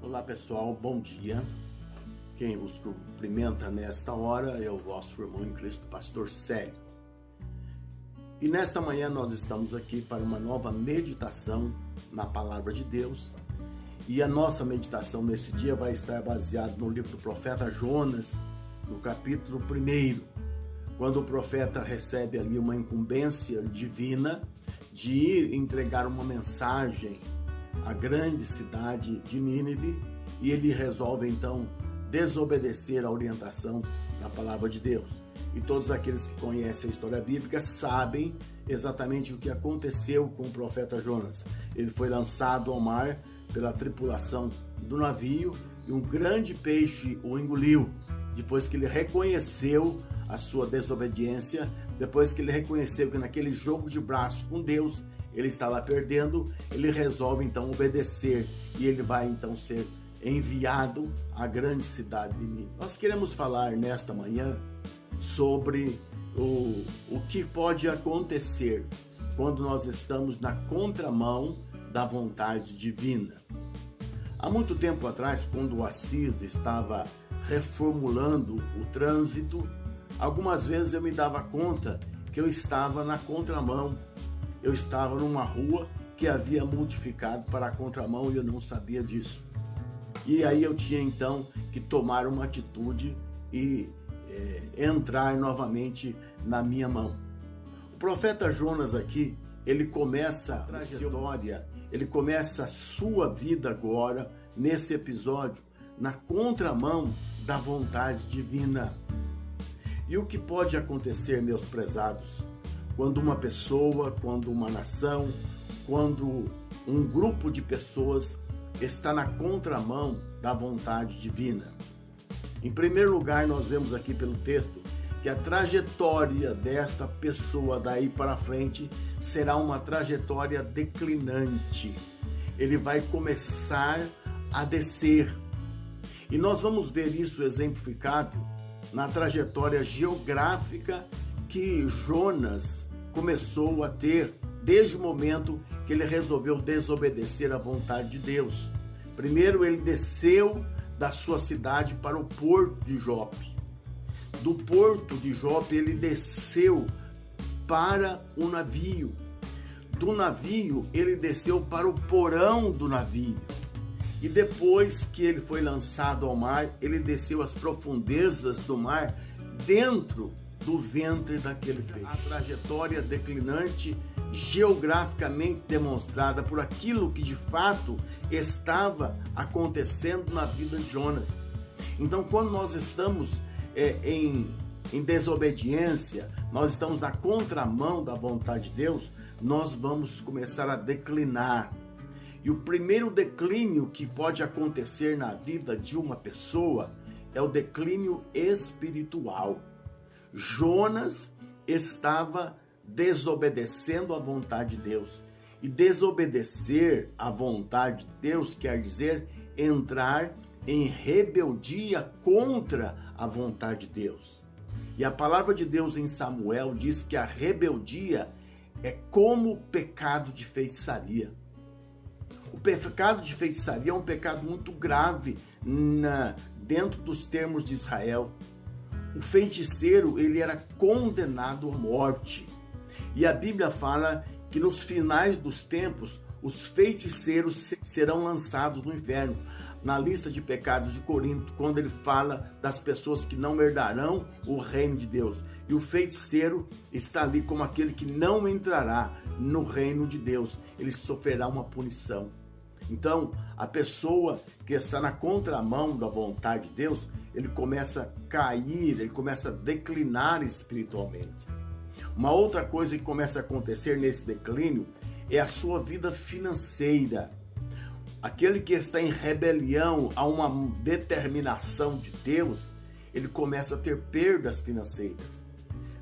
Olá pessoal, bom dia. Quem vos cumprimenta nesta hora é o vosso irmão em Cristo, Pastor Célio. E nesta manhã nós estamos aqui para uma nova meditação na Palavra de Deus. E a nossa meditação nesse dia vai estar baseada no livro do profeta Jonas, no capítulo 1, quando o profeta recebe ali uma incumbência divina de ir entregar uma mensagem à grande cidade de Nínive, e ele resolve então desobedecer a orientação da palavra de Deus. E todos aqueles que conhecem a história bíblica sabem exatamente o que aconteceu com o profeta Jonas. Ele foi lançado ao mar pela tripulação do navio e um grande peixe o engoliu. Depois que ele reconheceu a sua desobediência, depois que ele reconheceu que naquele jogo de braço com Deus ele estava perdendo, ele resolve então obedecer e ele vai então ser enviado à grande cidade de Nínive. Nós queremos falar nesta manhã sobre o que pode acontecer quando nós estamos na contramão da vontade divina. Há muito tempo atrás, quando o Assis estava reformulando o trânsito, algumas vezes eu me dava conta que eu estava na contramão. Eu estava numa rua que havia modificado para a contramão e eu não sabia disso. E aí eu tinha então que tomar uma atitude e entrar novamente na minha mão. O profeta Jonas aqui, ele começa a trajetória, ele começa a sua vida agora, nesse episódio, na contramão da vontade divina. E o que pode acontecer, meus prezados, quando uma pessoa, quando uma nação, quando um grupo de pessoas está na contramão da vontade divina? Em primeiro lugar, nós vemos aqui pelo texto que a trajetória desta pessoa daí para frente será uma trajetória declinante. Ele vai começar a descer. E nós vamos ver isso exemplificado na trajetória geográfica que Jonas começou a ter desde o momento que ele resolveu desobedecer à vontade de Deus. Primeiro, ele desceu da sua cidade para o porto de Jope. Do porto de Jope, ele desceu para o navio. Do navio, ele desceu para o porão do navio. E depois que ele foi lançado ao mar, ele desceu às profundezas do mar, dentro do ventre daquele peixe. A trajetória declinante geograficamente demonstrada por aquilo que de fato estava acontecendo na vida de Jonas. Então, quando nós estamos em desobediência, nós estamos na contramão da vontade de Deus, nós vamos começar a declinar. E o primeiro declínio que pode acontecer na vida de uma pessoa é o declínio espiritual. Jonas estava desobedecendo à vontade de Deus. E desobedecer à vontade de Deus quer dizer entrar em rebeldia contra a vontade de Deus. E a palavra de Deus em Samuel diz que a rebeldia é como o pecado de feitiçaria. O pecado de feitiçaria é um pecado muito grave dentro dos termos de Israel. O feiticeiro, ele era condenado à morte. E a Bíblia fala que nos finais dos tempos, os feiticeiros serão lançados no inferno. Na lista de pecados de Corinto, quando ele fala das pessoas que não herdarão o reino de Deus. E o feiticeiro está ali como aquele que não entrará no reino de Deus. Ele sofrerá uma punição. Então, a pessoa que está na contramão da vontade de Deus, ele começa a cair, ele começa a declinar espiritualmente. Uma outra coisa que começa a acontecer nesse declínio é a sua vida financeira. Aquele que está em rebelião a uma determinação de Deus, ele começa a ter perdas financeiras.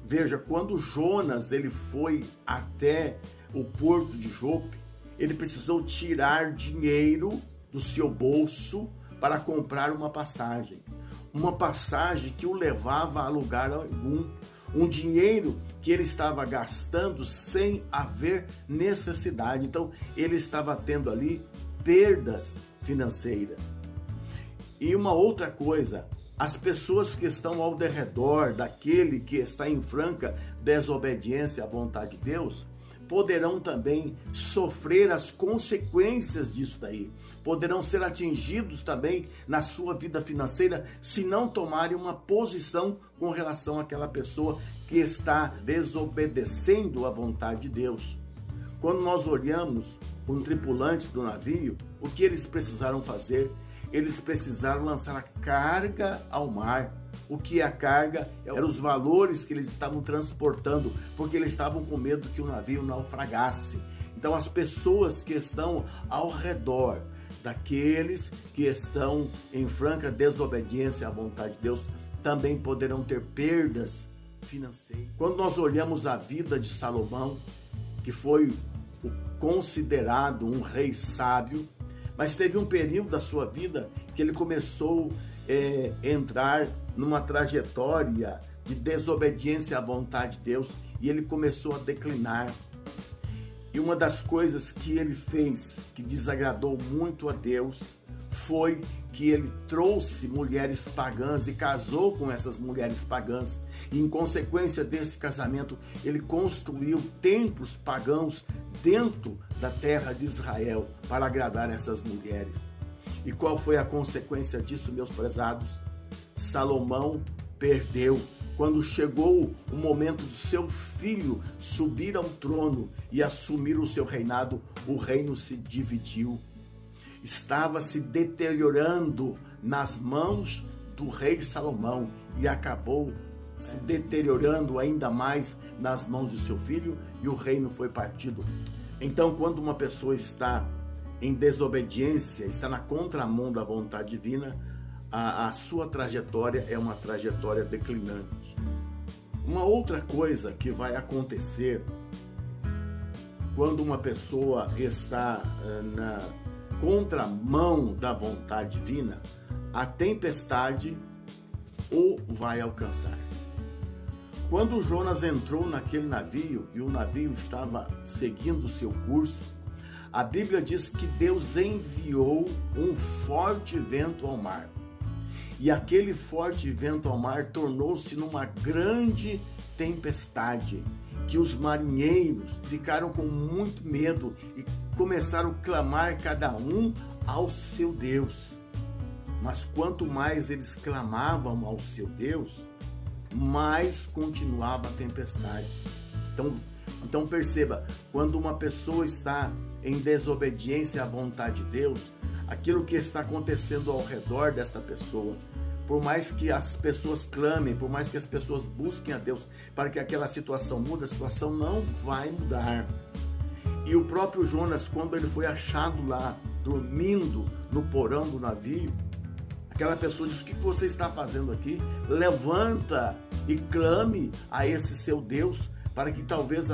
Veja, quando Jonas ele foi até o porto de Jope, ele precisou tirar dinheiro do seu bolso para comprar uma passagem. Uma passagem que o levava a lugar algum. Um dinheiro que ele estava gastando sem haver necessidade. Então, ele estava tendo ali perdas financeiras. E uma outra coisa, as pessoas que estão ao derredor daquele que está em franca desobediência à vontade de Deus, poderão também sofrer as consequências disso daí. Poderão ser atingidos também na sua vida financeira se não tomarem uma posição com relação àquela pessoa que está desobedecendo à vontade de Deus. Quando nós olhamos os tripulantes do navio, o que eles precisaram fazer? Eles precisaram lançar a carga ao mar. O que é a carga? Eram os valores que eles estavam transportando, porque eles estavam com medo que o navio naufragasse. Então as pessoas que estão ao redor daqueles que estão em franca desobediência à vontade de Deus também poderão ter perdas financeiras. Quando nós olhamos a vida de Salomão, que foi considerado um rei sábio, mas teve um período da sua vida que ele começou a entrar numa trajetória de desobediência à vontade de Deus e ele começou a declinar. E uma das coisas que ele fez que desagradou muito a Deus foi que ele trouxe mulheres pagãs e casou com essas mulheres pagãs. E em consequência desse casamento, ele construiu templos pagãos dentro da terra de Israel para agradar essas mulheres. E qual foi a consequência disso, meus prezados? Salomão perdeu. Quando chegou o momento do seu filho subir ao trono e assumir o seu reinado, o reino se dividiu. Estava se deteriorando nas mãos do rei Salomão e acabou se deteriorando ainda mais nas mãos de seu filho e o reino foi partido. Então, quando uma pessoa está em desobediência, está na contramão da vontade divina, a sua trajetória é uma trajetória declinante. Uma outra coisa que vai acontecer quando uma pessoa está na contramão da vontade divina, a tempestade o vai alcançar. Quando Jonas entrou naquele navio e o navio estava seguindo o seu curso, a Bíblia diz que Deus enviou um forte vento ao mar. E aquele forte vento ao mar tornou-se numa grande tempestade, que os marinheiros ficaram com muito medo e começaram a clamar cada um ao seu Deus. Mas quanto mais eles clamavam ao seu Deus, mais continuava a tempestade. Então perceba, quando uma pessoa está em desobediência à vontade de Deus, aquilo que está acontecendo ao redor desta pessoa, por mais que as pessoas clamem, por mais que as pessoas busquem a Deus para que aquela situação mude, a situação não vai mudar. E o próprio Jonas, quando ele foi achado lá, dormindo no porão do navio, aquela pessoa disse: o que você está fazendo aqui? Levanta e clame a esse seu Deus para que talvez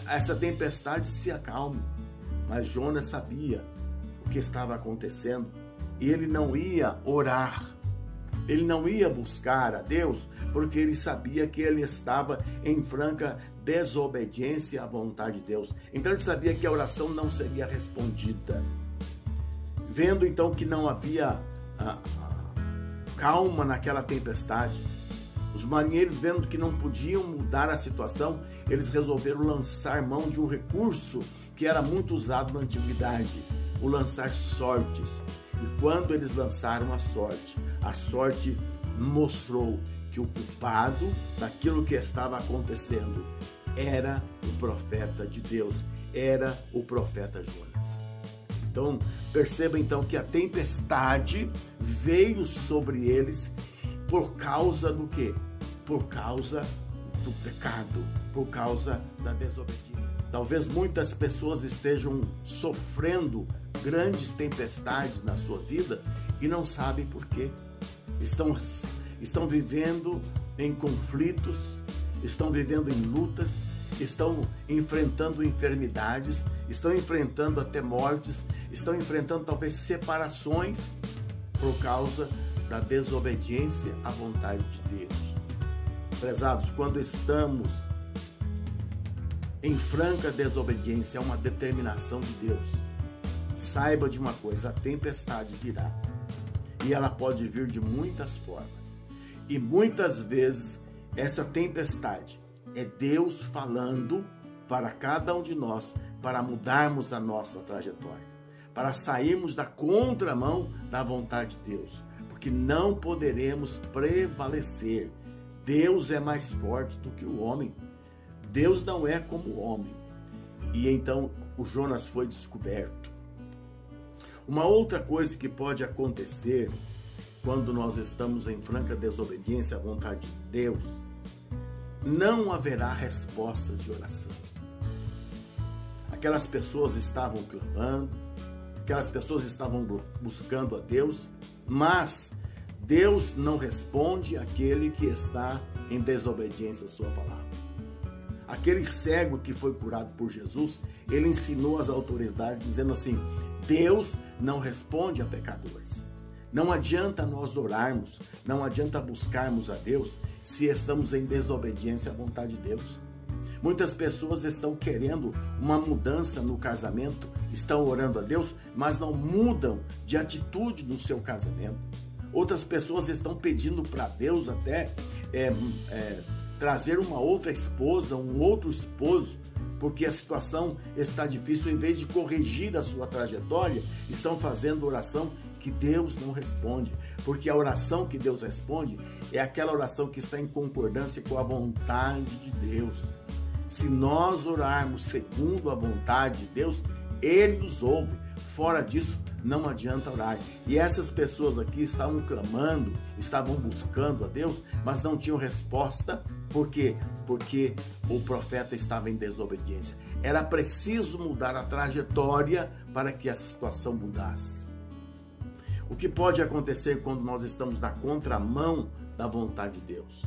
essa tempestade se acalme. Mas Jonas sabia o que estava acontecendo e ele não ia orar, ele não ia buscar a Deus, porque ele sabia que ele estava em franca desobediência à vontade de Deus. Então ele sabia que a oração não seria respondida. Vendo então que não havia calma naquela tempestade, os marinheiros, vendo que não podiam mudar a situação, eles resolveram lançar mão de um recurso que era muito usado na antiguidade, o lançar sortes. E quando eles lançaram a sorte mostrou que o culpado daquilo que estava acontecendo era o profeta de Deus, era o profeta Jonas. Então, perceba então que a tempestade veio sobre eles por causa do quê? Por causa do pecado, por causa da desobediência. Talvez muitas pessoas estejam sofrendo grandes tempestades na sua vida e não sabem por quê. Estão vivendo em conflitos, estão vivendo em lutas, estão enfrentando enfermidades, estão enfrentando até mortes, estão enfrentando talvez separações por causa da desobediência à vontade de Deus. Prezados, quando estamos em franca desobediência a uma determinação de Deus, saiba de uma coisa: a tempestade virá. e ela pode vir de muitas formas. E muitas vezes essa tempestade é Deus falando para cada um de nós, para mudarmos a nossa trajetória, para sairmos da contramão da vontade de Deus, porque não poderemos prevalecer. Deus é mais forte do que o homem. Deus não é como o homem. E então o Jonas foi descoberto. Uma outra coisa que pode acontecer quando nós estamos em franca desobediência à vontade de Deus, não haverá respostas de oração. Aquelas pessoas estavam clamando, aquelas pessoas estavam buscando a Deus, mas Deus não responde àquele que está em desobediência à sua palavra. Aquele cego que foi curado por Jesus, ele ensinou às autoridades dizendo assim: Deus não responde a pecadores. Não adianta nós orarmos, não adianta buscarmos a Deus se estamos em desobediência à vontade de Deus. Muitas pessoas estão querendo uma mudança no casamento, estão orando a Deus, mas não mudam de atitude no seu casamento. Outras pessoas estão pedindo para Deus até trazer uma outra esposa, um outro esposo, porque a situação está difícil. Em vez de corrigir a sua trajetória, estão fazendo oração que Deus não responde, porque a oração que Deus responde é aquela oração que está em concordância com a vontade de Deus. Se nós orarmos segundo a vontade de Deus, Ele nos ouve. Fora disso, não adianta orar. E essas pessoas aqui estavam clamando, estavam buscando a Deus, mas não tinham resposta. Por quê? Porque o profeta estava em desobediência. Era preciso mudar a trajetória para que a situação mudasse. O que pode acontecer quando nós estamos na contramão da vontade de Deus?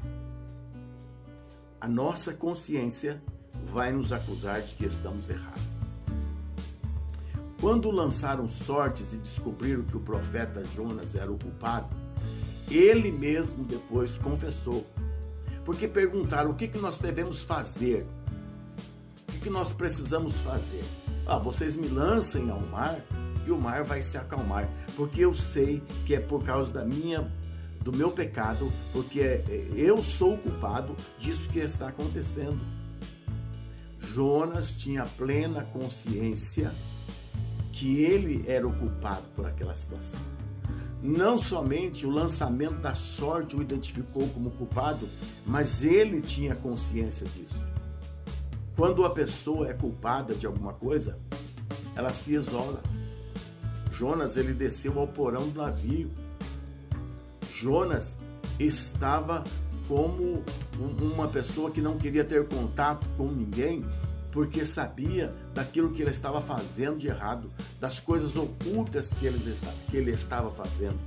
A nossa consciência vai nos acusar de que estamos errados. Quando lançaram sortes e descobriram que o profeta Jonas era o culpado, ele mesmo depois confessou. Porque perguntaram: o que nós devemos fazer? O que nós precisamos fazer? Vocês me lancem ao mar e o mar vai se acalmar, porque eu sei que é por causa do meu pecado, porque eu sou o culpado disso que está acontecendo. Jonas tinha plena consciência que ele era o culpado por aquela situação. Não somente o lançamento da sorte o identificou como culpado, mas ele tinha consciência disso. Quando a pessoa é culpada de alguma coisa, ela se isola. Jonas, ele desceu ao porão do navio. Jonas estava como uma pessoa que não queria ter contato com ninguém, porque sabia daquilo que ele estava fazendo de errado, das coisas ocultas que ele estava fazendo.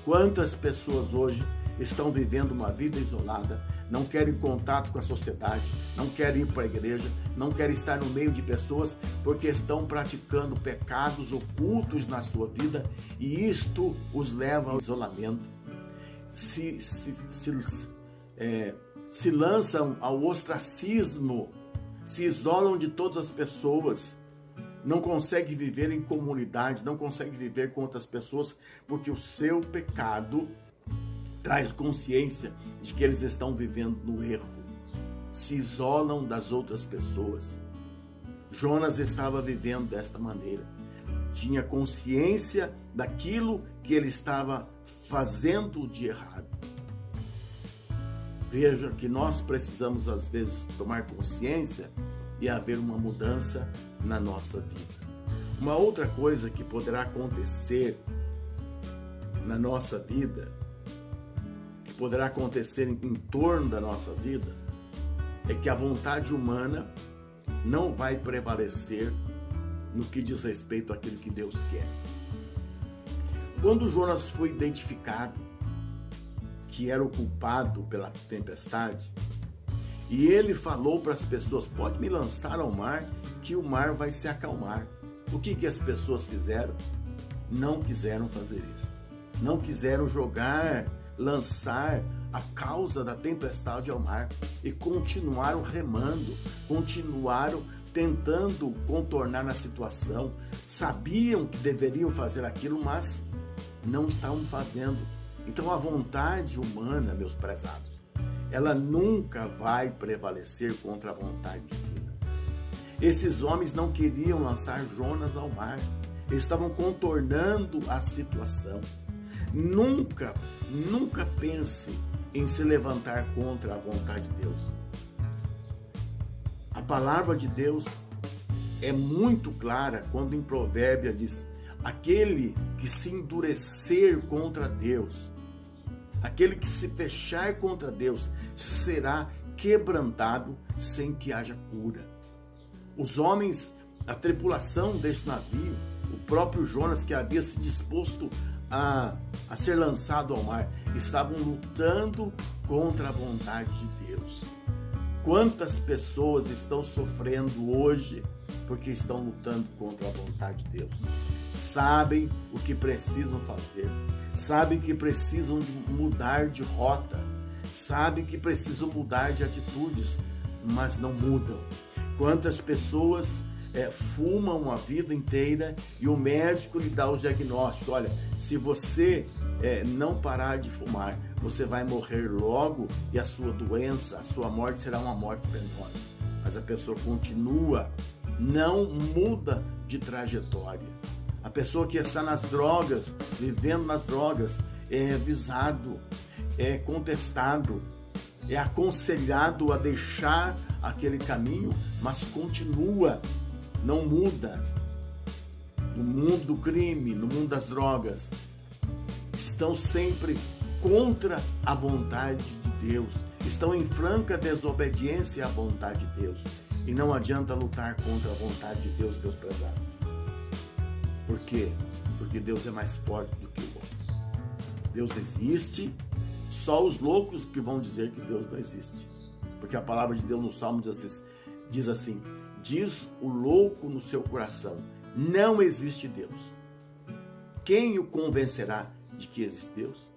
Quantas pessoas hoje estão vivendo uma vida isolada, não querem contato com a sociedade, não querem ir para a igreja, não querem estar no meio de pessoas, porque estão praticando pecados ocultos na sua vida, e isto os leva ao isolamento. Se lançam ao ostracismo, se isolam de todas as pessoas, não conseguem viver em comunidade, não conseguem viver com outras pessoas, porque o seu pecado traz consciência de que eles estão vivendo no erro, se isolam das outras pessoas. Jonas estava vivendo desta maneira, tinha consciência daquilo que ele estava fazendo de errado. Veja que nós precisamos às vezes tomar consciência e haver uma mudança na nossa vida. Uma outra coisa que poderá acontecer na nossa vida, que poderá acontecer em torno da nossa vida, é que a vontade humana não vai prevalecer no que diz respeito àquilo que Deus quer. Quando Jonas foi identificado que era o culpado pela tempestade, e ele falou para as pessoas: pode me lançar ao mar, que o mar vai se acalmar. O que as pessoas fizeram? Não quiseram fazer isso. Não quiseram lançar a causa da tempestade ao mar, e continuaram remando, continuaram tentando contornar a situação. Sabiam que deveriam fazer aquilo, mas não estavam fazendo. Então a vontade humana, meus prezados, ela nunca vai prevalecer contra a vontade divina. Esses homens não queriam lançar Jonas ao mar. Eles estavam contornando a situação. Nunca pense em se levantar contra a vontade de Deus. A palavra de Deus é muito clara quando em Provérbios diz: aquele que se endurecer contra Deus, aquele que se fechar contra Deus, será quebrantado sem que haja cura. Os homens, a tripulação deste navio, o próprio Jonas, que havia se disposto a ser lançado ao mar, estavam lutando contra a vontade de Deus. Quantas pessoas estão sofrendo hoje porque estão lutando contra a vontade de Deus? Sabem o que precisam fazer, sabem que precisam mudar de rota, sabem que precisam mudar de atitudes, mas não mudam. Quantas pessoas fumam a vida inteira e o médico lhe dá o diagnóstico: olha, se você não parar de fumar, você vai morrer logo e a sua doença, a sua morte será uma morte penosa. Mas a pessoa continua, não muda de trajetória. A pessoa que está nas drogas, vivendo nas drogas, é avisado, é contestado, é aconselhado a deixar aquele caminho, mas continua, não muda. No mundo do crime, no mundo das drogas, estão sempre contra a vontade de Deus, estão em franca desobediência à vontade de Deus. E não adianta lutar contra a vontade de Deus, meus prezados. Por quê? Porque Deus é mais forte do que o homem. Deus existe, só os loucos que vão dizer que Deus não existe. Porque a palavra de Deus no Salmo diz assim: diz o louco no seu coração, não existe Deus. Quem o convencerá de que existe Deus?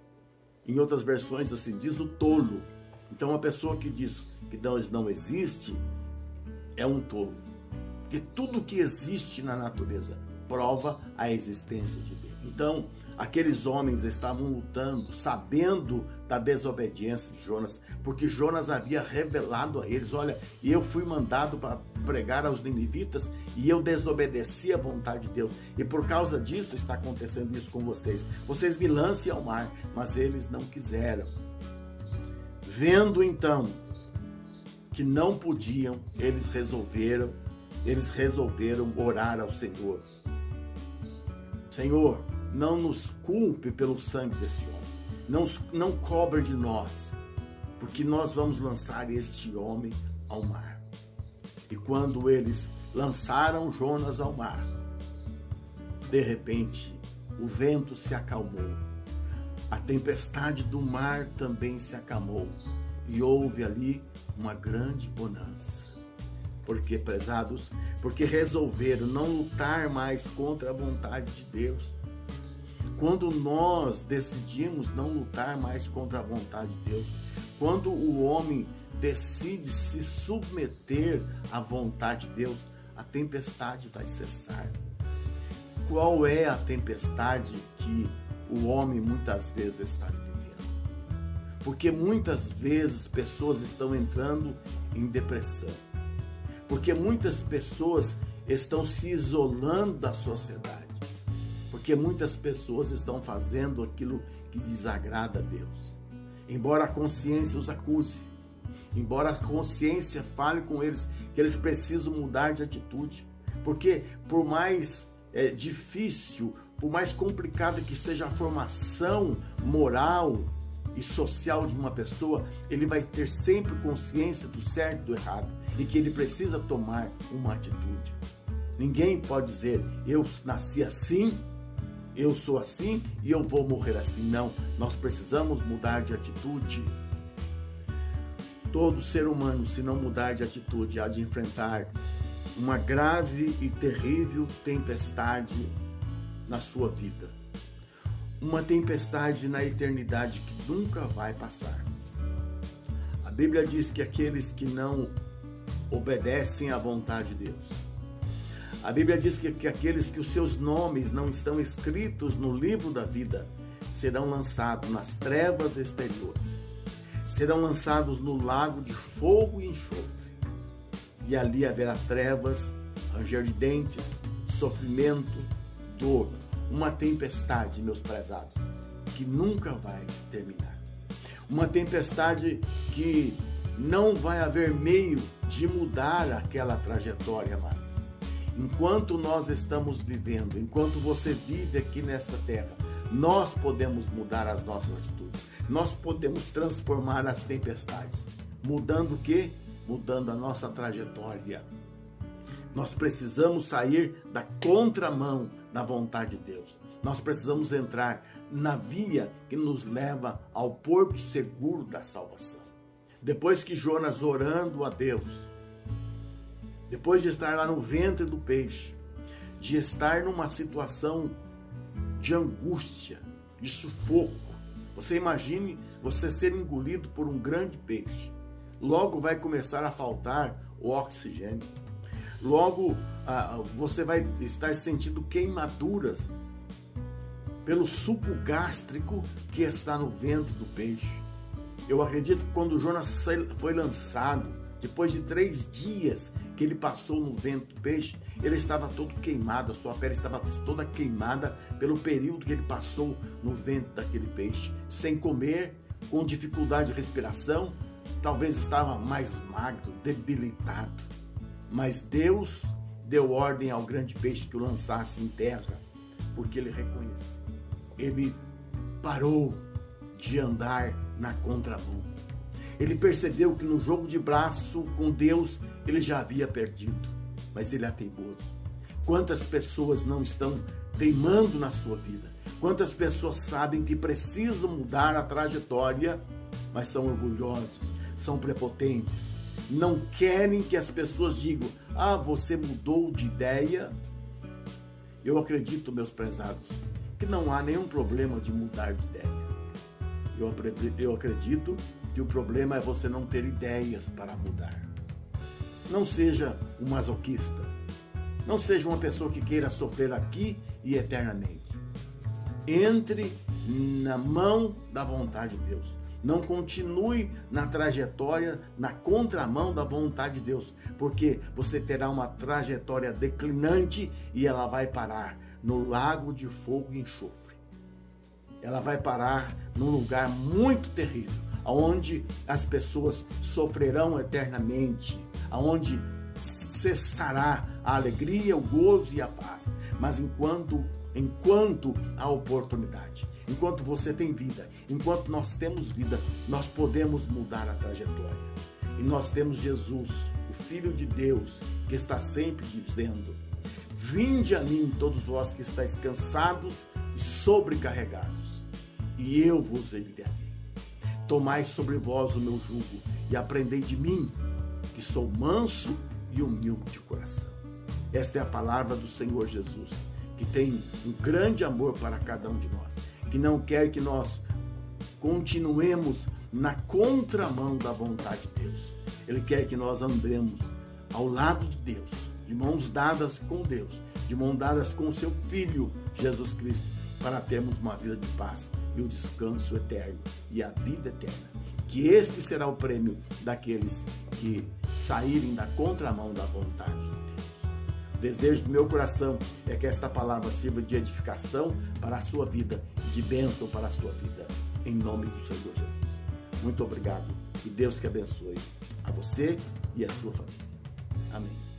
Em outras versões assim, diz o tolo. Então a pessoa que diz que Deus não existe é um tolo. Porque tudo que existe na natureza prova a existência de Deus. Então, aqueles homens estavam lutando, sabendo da desobediência de Jonas, porque Jonas havia revelado a eles: olha, eu fui mandado para pregar aos ninivitas e eu desobedeci à vontade de Deus. E por causa disso está acontecendo isso com vocês. Vocês me lancem ao mar, mas eles não quiseram. Vendo então que não podiam, eles resolveram orar ao Senhor. Senhor, não nos culpe pelo sangue deste homem, não cobre de nós, porque nós vamos lançar este homem ao mar. E quando eles lançaram Jonas ao mar, de repente o vento se acalmou, a tempestade do mar também se acalmou e houve ali uma grande bonança. Por quê, prezados? Porque resolveram não lutar mais contra a vontade de Deus. Quando nós decidimos não lutar mais contra a vontade de Deus, quando o homem decide se submeter à vontade de Deus, a tempestade vai cessar. Qual é a tempestade que o homem muitas vezes está vivendo? Porque muitas vezes pessoas estão entrando em depressão. Porque muitas pessoas estão se isolando da sociedade. Porque muitas pessoas estão fazendo aquilo que desagrada a Deus. Embora a consciência os acuse, embora a consciência fale com eles que eles precisam mudar de atitude. Porque por mais difícil, por mais complicada que seja a formação moral e social de uma pessoa, ele vai ter sempre consciência do certo e do errado e que ele precisa tomar uma atitude. Ninguém pode dizer: eu nasci assim, eu sou assim e eu vou morrer assim. Não, nós precisamos mudar de atitude. Todo ser humano, se não mudar de atitude, há de enfrentar uma grave e terrível tempestade na sua vida. Uma tempestade na eternidade que nunca vai passar. A Bíblia diz que aqueles que não obedecem à vontade de Deus, A Bíblia diz que aqueles que os seus nomes não estão escritos no livro da vida serão lançados nas trevas exteriores. Serão lançados no lago de fogo e enxofre. E ali haverá trevas, ranger de dentes, sofrimento, dor. Uma tempestade, meus prezados, que nunca vai terminar. Uma tempestade que não vai haver meio de mudar aquela trajetória mais. Enquanto nós estamos vivendo, enquanto você vive aqui nesta terra, nós podemos mudar as nossas atitudes. Nós podemos transformar as tempestades. Mudando o quê? Mudando a nossa trajetória. Nós precisamos sair da contramão da vontade de Deus. Nós precisamos entrar na via que nos leva ao porto seguro da salvação. Depois que Jonas, orando a Deus, depois de estar lá no ventre do peixe, de estar numa situação de angústia, de sufoco, você imagine você ser engolido por um grande peixe. Logo vai começar a faltar o oxigênio. Logo você vai estar sentindo queimaduras pelo suco gástrico que está no ventre do peixe. Eu acredito que quando Jonas foi lançado, depois de 3 dias que ele passou no ventre do peixe, ele estava todo queimado, a sua pele estava toda queimada pelo período que ele passou no ventre daquele peixe, sem comer, com dificuldade de respiração, talvez estava mais magro, debilitado. Mas Deus deu ordem ao grande peixe que o lançasse em terra, porque ele reconheceu. Ele parou de andar na contramão. Ele percebeu que no jogo de braço com Deus ele já havia perdido, mas ele é teimoso. Quantas pessoas não estão teimando na sua vida? Quantas pessoas sabem que precisam mudar a trajetória, mas são orgulhosos, são prepotentes, não querem que as pessoas digam: ah, você mudou de ideia? Eu acredito, meus prezados, que não há nenhum problema de mudar de ideia. Eu acredito que o problema é você não ter ideias para mudar. Não seja um masoquista. Não seja uma pessoa que queira sofrer aqui e eternamente. Entre na mão da vontade de Deus. Não continue na trajetória, na contramão da vontade de Deus, porque você terá uma trajetória declinante e ela vai parar no lago de fogo e enxofre. Ela vai parar num lugar muito terrível, onde as pessoas sofrerão eternamente, onde cessará a alegria, o gozo e a paz. Mas enquanto há oportunidade, enquanto você tem vida, enquanto nós temos vida, nós podemos mudar a trajetória. E nós temos Jesus, o Filho de Deus, que está sempre dizendo: vinde a mim todos vós que estáis cansados e sobrecarregados, e eu vos aliviarei. Tomai sobre vós o meu jugo e aprendei de mim, que sou manso e humilde de coração. Esta é a palavra do Senhor Jesus, que tem um grande amor para cada um de nós, que não quer que nós continuemos na contramão da vontade de Deus. Ele quer que nós andemos ao lado de Deus, de mãos dadas com Deus, de mãos dadas com o seu Filho, Jesus Cristo, para termos uma vida de paz e o descanso eterno e a vida eterna. Que este será o prêmio daqueles que saírem da contramão da vontade de Deus. O desejo do meu coração é que esta palavra sirva de edificação para a sua vida, de bênção para a sua vida, em nome do Senhor Jesus. Muito obrigado e Deus que abençoe a você e a sua família. Amém.